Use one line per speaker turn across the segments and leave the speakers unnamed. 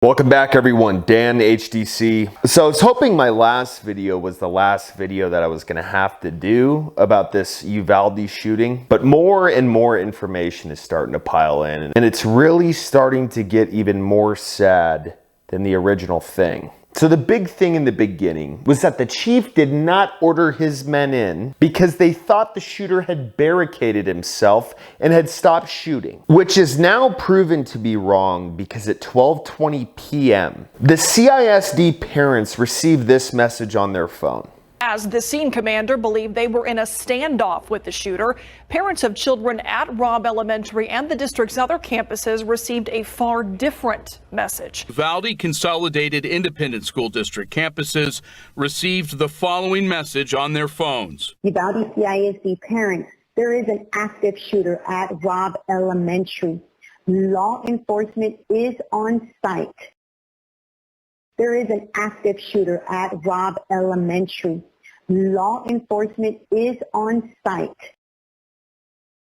Welcome back everyone, Dan HDC. So I was hoping my last video was the last video that I was gonna have to do about this Uvalde shooting, but more and more information is starting to pile in, and it's really starting to get even more sad than the original thing. So the big thing in the beginning was that the chief did not order his men in because they thought the shooter had barricaded himself and had stopped shooting, which is now proven to be wrong because at 12:20 p.m., the CISD parents received this message on their phone.
As the scene commander believed they were in a standoff with the shooter, parents of children at Robb Elementary and the district's other campuses received a far different message.
Uvalde Consolidated Independent School District campuses received the following message on their phones.
Uvalde CISD parents, there is an active shooter at Robb Elementary. Law enforcement is on site. There is an active shooter at Robb Elementary. Law enforcement is on site.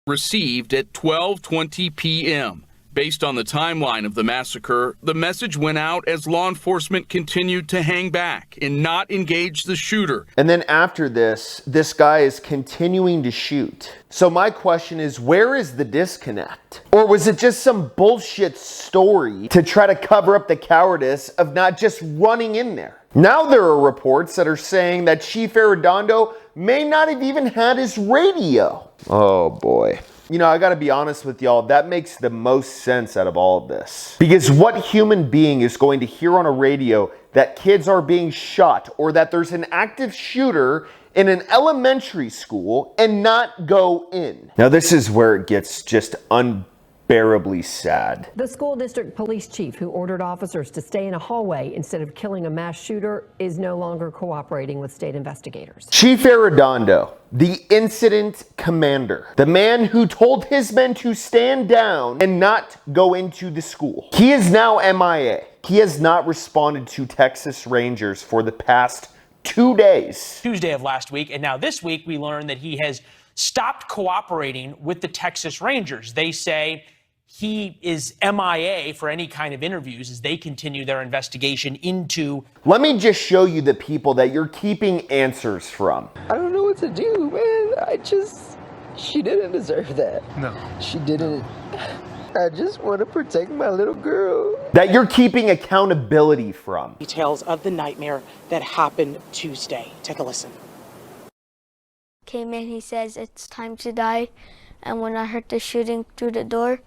Received at 12:20 p.m. Based on the timeline of the massacre, the message went out as law enforcement continued to hang back and not engage the shooter.
And then after this guy is continuing to shoot. So my question is, where is the disconnect? Or was it just some bullshit story to try to cover up the cowardice of not just running in there? Now there are reports that are saying that Chief Arredondo may not have even had his radio. Oh boy. You know, I gotta be honest with y'all, that makes the most sense out of all of this. Because what human being is going to hear on a radio that kids are being shot or that there's an active shooter in an elementary school and not go in? Now this is where it gets just unbearably sad.
The school district police chief who ordered officers to stay in a hallway instead of killing a mass shooter is no longer cooperating with state investigators.
Chief Arredondo, the incident commander, the man who told his men to stand down and not go into the school, he is now MIA. He has not responded to Texas Rangers for the past 2 days.
Tuesday of last week, and now this week we learned that he has stopped cooperating with the Texas Rangers. They say he is MIA for any kind of interviews as they continue their investigation into...
Let me just show you the people that you're keeping answers from.
I don't know what to do, man. She didn't deserve that. No. She didn't. I just want to protect my little girl.
That you're keeping accountability from.
Details of the nightmare that happened Tuesday. Take a listen.
Came in, he says it's time to die, and when I heard the shooting through the door,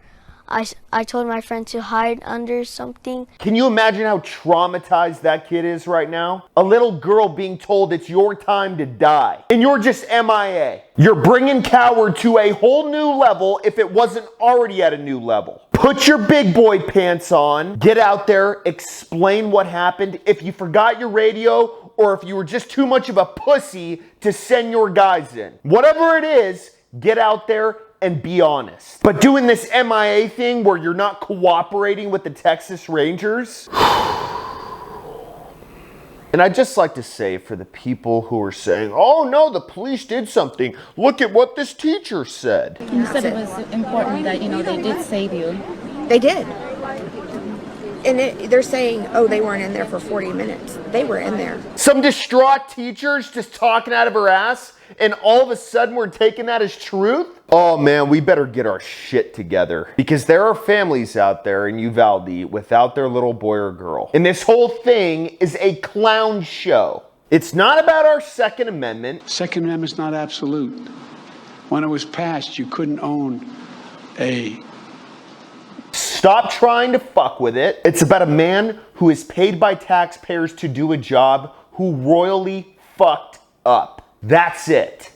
I told my friend to hide under something.
Can you imagine how traumatized that kid is right now? A little girl being told it's your time to die, and you're just MIA. You're bringing coward to a whole new level if it wasn't already at a new level. Put your big boy pants on, get out there, explain what happened. If you forgot your radio, or if you were just too much of a pussy to send your guys in. Whatever it is, get out there and be honest. But doing this MIA thing where you're not cooperating with the Texas Rangers. And I'd just like to say, for the people who are saying, oh no, the police did something. Look at what this teacher said.
You said it was important that, they did save you.
They did. And they're saying, oh, they weren't in there for 40 minutes. They were in there.
Some distraught teachers just talking out of her ass, and all of a sudden we're taking that as truth? Oh man, we better get our shit together, because there are families out there in Uvalde without their little boy or girl. And this whole thing is a clown show. It's not about our Second Amendment.
Second Amendment's not absolute. When it was passed, you couldn't own a...
Stop trying to fuck with it. It's about a man who is paid by taxpayers to do a job who royally fucked up. That's it.